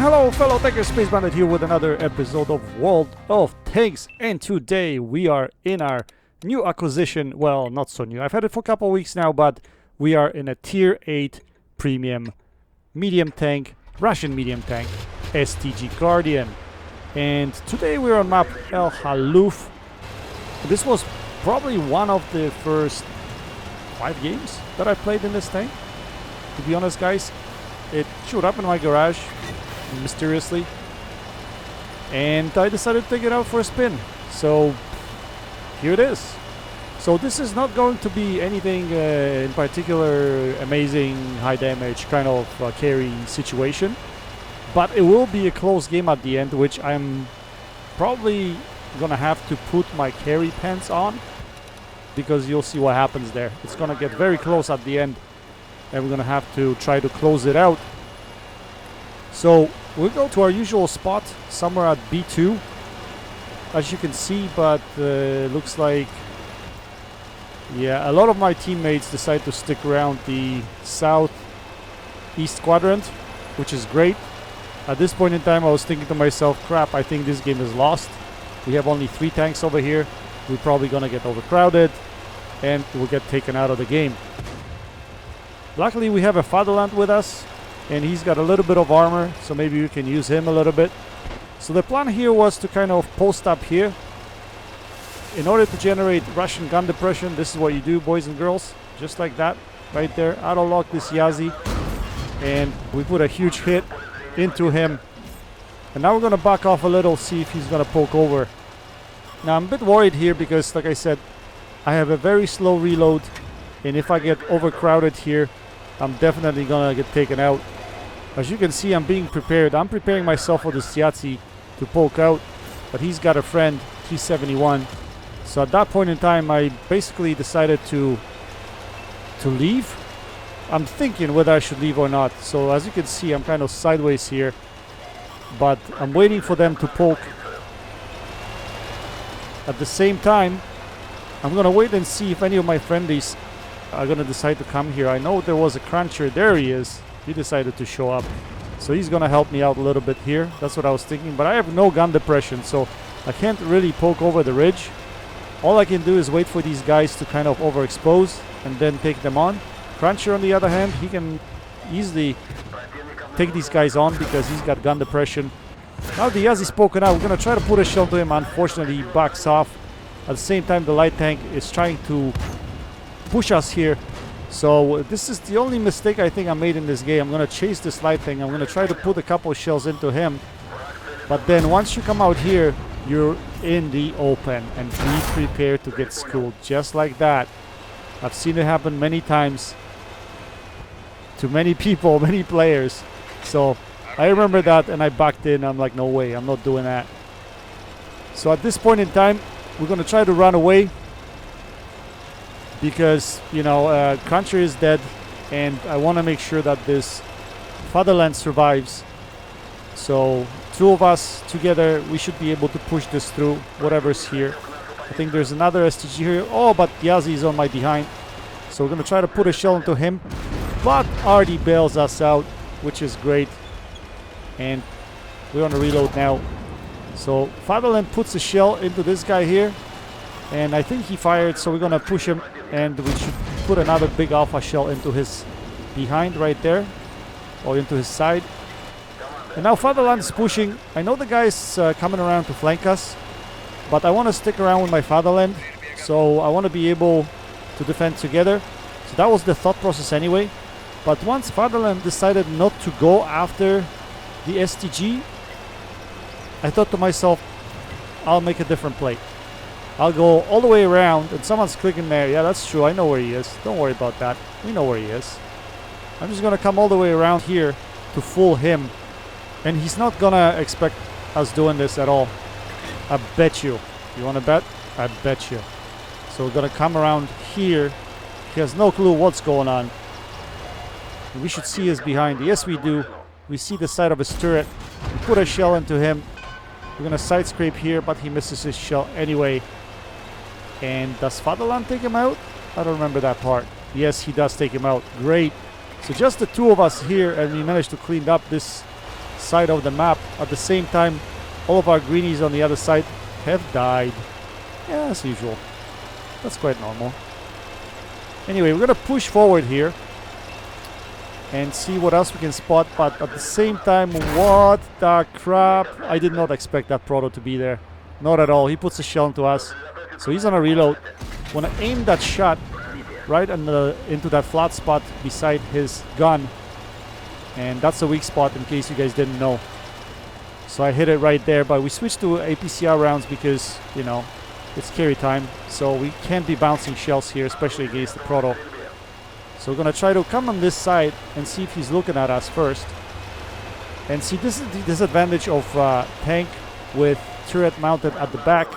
Hello fellow Tanker Space Bandit here with another episode of World of Tanks, and today we are in our new acquisition. Well, not so new, I've had it for a couple of weeks now, but we are in a tier 8 premium medium tank, Russian medium tank, STG Guardian. And today we're on map El Haluf. This was probably one of the first 5 games that I played in this tank, to be honest guys. It showed up in my garage mysteriously, and I decided to take it out for a spin. So here it is. So this is not going to be anything in particular amazing high damage kind of carry situation, but it will be a close game at the end, which I'm probably gonna have to put my carry pants on, because you'll see what happens there. It's gonna get very close at the end, and we're gonna have to try to close it out. So we'll go to our usual spot somewhere at B2, as you can see, but looks like, yeah, a lot of my teammates decide to stick around the southeast quadrant, which is great. At this point in time I was thinking to myself, crap, I think this game is lost. We have only 3 tanks over here. We're probably gonna get overcrowded and we'll get taken out of the game. Luckily we have a Fatherland with us, and he's got a little bit of armor, so maybe we can use him a little bit. So the plan here was to kind of post up here. In order to generate Russian gun depression, this is what you do, boys and girls. Just like that, right there. Auto-lock this Yazi, and we put a huge hit into him. And now we're going to back off a little, see if he's going to poke over. Now I'm a bit worried here because, like I said, I have a very slow reload, and if I get overcrowded here, I'm definitely going to get taken out. As you can see, I'm being prepared. I'm preparing myself for this Yazi to poke out, but he's got a friend, T71. So at that point in time, I basically decided to leave. I'm thinking whether I should leave or not. So as you can see, I'm kind of sideways here, but I'm waiting for them to poke. At the same time, I'm going to wait and see if any of my friendlies are going to decide to come here. I know there was a cruncher. There he is. He decided to show up. So he's going to help me out a little bit here. That's what I was thinking. But I have no gun depression, so I can't really poke over the ridge. All I can do is wait for these guys to kind of overexpose and then take them on. Cruncher, on the other hand, he can easily take these guys on because he's got gun depression. Now the Yazi's poking out. We're going to try to put a shell to him. Unfortunately, he backs off. At the same time, the light tank is trying to push us here. So this is the only mistake I think I made in this game. I'm going to chase this light tank. I'm going to try to put a couple of shells into him. But then once you come out here, you're in the open, and be prepared to get schooled. Just like that. I've seen it happen many times to many people, many players. So I remember that, and I backed in. I'm like, no way, I'm not doing that. So at this point in time, we're going to try to run away, because, you know, Cruncher is dead, and I want to make sure that this Fatherland survives. So 2 of us together, we should be able to push this through, whatever's here. I think there's another STG here. Oh, but Yazi is on my behind. So we're going to try to put a shell into him. But Artie bails us out, which is great. And we're on a reload now. So Fatherland puts a shell into this guy here, and I think he fired, so we're going to push him, and we should put another big alpha shell into his behind right there, or into his side. And now Fatherland is pushing. I know the guy's coming around to flank us, but I want to stick around with my Fatherland, so I want to be able to defend together. So that was the thought process anyway. But once Fatherland decided not to go after the STG, I thought to myself, I'll make a different play. I'll go all the way around, and someone's clicking there. Yeah, that's true. I know where he is. Don't worry about that. We know where he is. I'm just going to come all the way around here to fool him. And he's not going to expect us doing this at all. I bet you. You want to bet? I bet you. So we're going to come around here. He has no clue what's going on. We should see his behind. Yes, we do. We see the side of his turret. We put a shell into him. We're going to side scrape here, but he misses his shell anyway. And does Fatherland take him out? I don't remember that part. Yes, he does take him out. Great. So just the 2 of us here, and we managed to clean up this side of the map. At the same time, all of our greenies on the other side have died. Yeah, as usual. That's quite normal. Anyway, we're gonna push forward here and see what else we can spot, but at the same time, what the crap? I did not expect that proto to be there. Not at all. He puts a shell into us. So he's on a reload. When I aim that shot right into that flat spot beside his gun, and that's a weak spot in case you guys didn't know. So I hit it right there, but we switched to APCR rounds because, you know, it's carry time. So we can't be bouncing shells here, especially against the proto. So we're going to try to come on this side and see if he's looking at us first. And see, this is the disadvantage of tank with turret mounted at the back,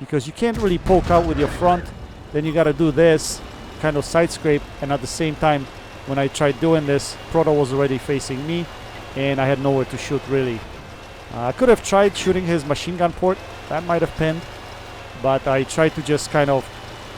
because you can't really poke out with your front. Then you got to do this kind of side scrape, and at the same time, when I tried doing this, proto was already facing me and I had nowhere to shoot really. I could have tried shooting his machine gun port. That might have pinned, but I tried to just kind of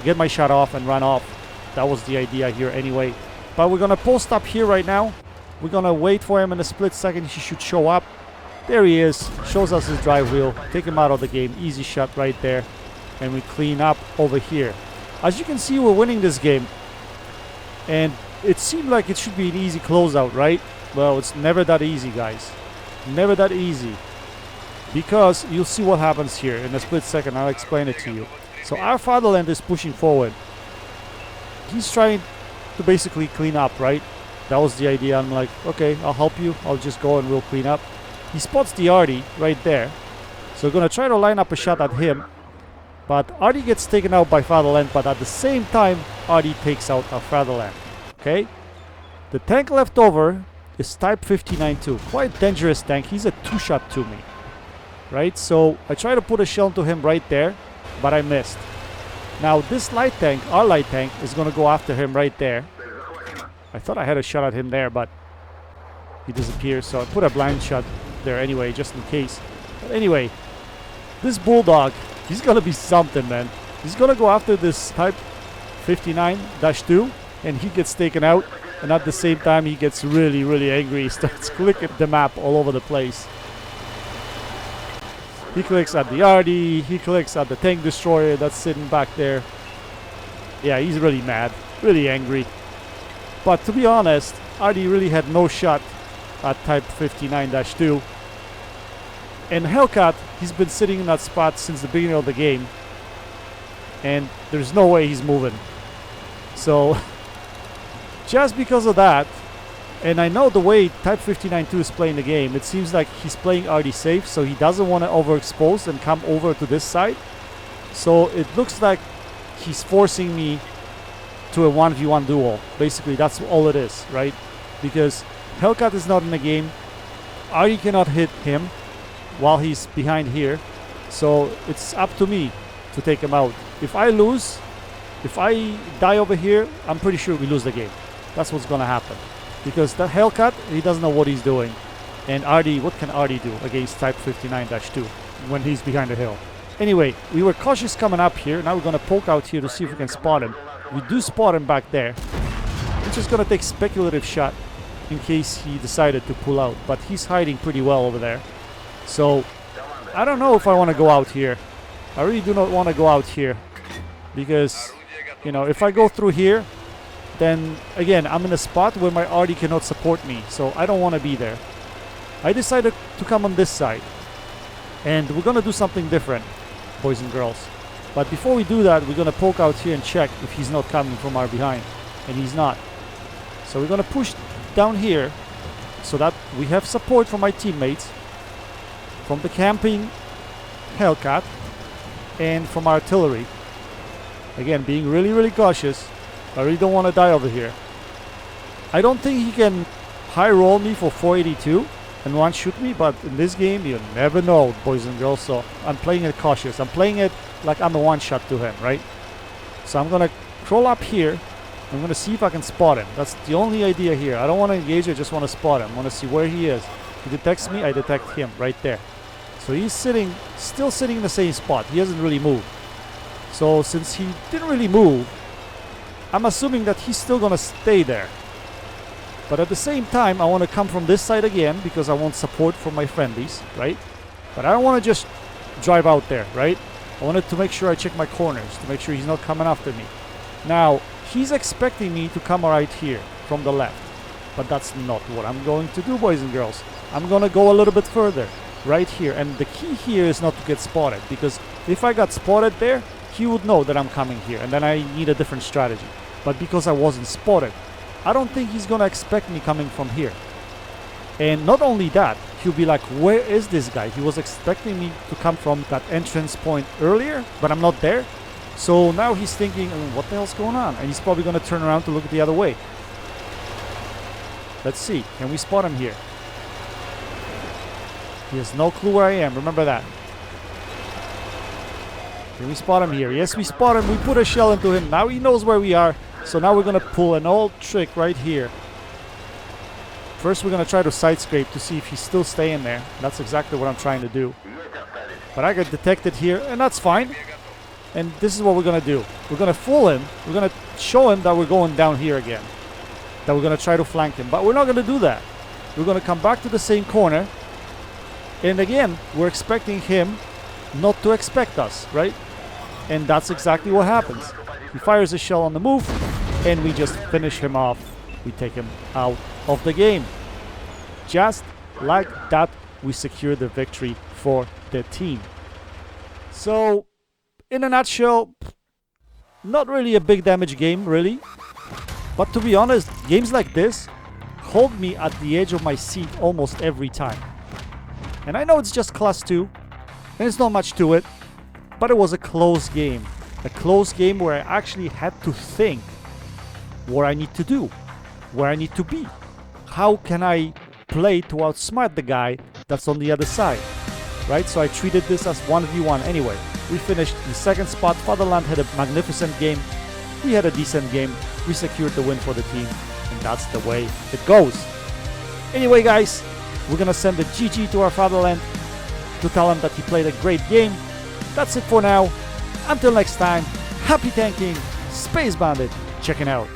get my shot off and run off. That was the idea here anyway. But we're gonna post up here right now. We're gonna wait for him in a split second. He should show up. There he is. Shows us his drive wheel. Take him out of the game. Easy shot right there. And we clean up over here. As you can see, we're winning this game. And it seemed like it should be an easy closeout, right? Well, it's never that easy, guys. Never that easy. Because you'll see what happens here in a split second. I'll explain it to you. So our fatherland is pushing forward. He's trying to basically clean up, right? That was the idea. I'm like, okay, I'll help you. I'll just go and we'll clean up. He spots the Artie right there. So we're going to try to line up a shot at him. But Artie gets taken out by fatherland. But at the same time, Artie takes out our fatherland. Okay? The tank left over is Type 59-2. Quite dangerous tank. He's a two-shot to me. Right? So I try to put a shell to him right there. But I missed. Now this light tank, our light tank, is going to go after him right there. I thought I had a shot at him there, but he disappears. So I put a blind shot there anyway, just in case. But anyway, this bulldog, he's going to be something, man. He's going to go after this Type 59-2, and he gets taken out. And at the same time, he gets really, really angry. He starts clicking the map all over the place. He clicks at the Artie, he clicks at the tank destroyer that's sitting back there. Yeah, he's really mad, really angry. But to be honest, Artie really had no shot at Type 59-2. And Hellcat, he's been sitting in that spot since the beginning of the game. And there's no way he's moving. So, just because of that, and I know the way Type 59-2 is playing the game, it seems like he's playing Artie safe, so he doesn't want to overexpose and come over to this side. So it looks like he's forcing me to a 1v1 duel. Basically, that's all it is, right? Because Hellcat is not in the game. Artie cannot hit him while he's behind here. So it's up to me to take him out. If I lose, if I die over here, I'm pretty sure we lose the game. That's what's going to happen. Because the Hellcat, he doesn't know what he's doing. And Artie, what can Artie do against Type 59-2 when he's behind the hill? Anyway, we were cautious coming up here. Now we're going to poke out here to see if we can spot him. We do spot him back there. We're just going to take speculative shot in case he decided to pull out. But he's hiding pretty well over there. So, I don't know if I want to go out here. I really do not want to go out here. Because, you know, if I go through here, then again, I'm in a spot where my Artie cannot support me, so I don't want to be there. I decided to come on this side, and we're gonna do something different, boys and girls. But before we do that, we're gonna poke out here and check if he's not coming from our behind, and he's not. So we're gonna push down here so that we have support from my teammates, from the camping Hellcat, and from artillery. Again, being really, really cautious. I really don't want to die over here. I don't think he can high roll me for 482 and one shoot me, but in this game you never know, boys and girls. So I'm playing it cautious. I'm playing it like I'm a one shot to him, right? So I'm gonna crawl up here. I'm gonna see if I can spot him. That's the only idea here. I don't want to engage, I just want to spot him. I want to see where he is. He detects me, I detect him right there. So he's still sitting in the same spot. He hasn't really moved. So since he didn't really move, I'm assuming that he's still gonna stay there. But at the same time, I want to come from this side again because I want support from my friendlies, right? But I don't want to just drive out there, right? I wanted to make sure I check my corners to make sure he's not coming after me. Now, he's expecting me to come right here from the left. But that's not what I'm going to do, boys and girls. I'm going to go a little bit further, right here. And the key here is not to get spotted, because if I got spotted there, he would know that I'm coming here, and then I need a different strategy. But because I wasn't spotted, I don't think he's going to expect me coming from here. And not only that, he'll be like, where is this guy? He was expecting me to come from that entrance point earlier, but I'm not there. So now he's thinking, what the hell's going on? And he's probably going to turn around to look the other way. Let's see. Can we spot him here? He has no clue where I am. Remember that. Can we spot him here? Yes, we spot him. We put a shell into him. Now he knows where we are. So now we're going to pull an old trick right here. First, we're going to try to side scrape to see if he's still staying there. That's exactly what I'm trying to do. But I got detected here, and that's fine. And this is what we're going to do. We're going to fool him. We're going to show him that we're going down here again. That we're going to try to flank him. But we're not going to do that. We're going to come back to the same corner. And again, we're expecting him not to expect us, right? And that's exactly what happens. He fires a shell on the move, and we just finish him off. We take him out of the game. Just like that, we secure the victory for the team. So, in a nutshell, not really a big damage game, really. But to be honest, games like this hold me at the edge of my seat almost every time. And I know it's just class 2, and it's not much to it, but it was a close game. A close game where I actually had to think what I need to do, where I need to be. How can I play to outsmart the guy that's on the other side, right? So I treated this as 1v1 anyway. We finished in second spot. Fatherland had a magnificent game. We had a decent game. We secured the win for the team, and that's the way it goes. Anyway, guys, we're gonna send a GG to our Fatherland to tell him that he played a great game. That's it for now. Until next time, happy tanking, Space Bandit checking out.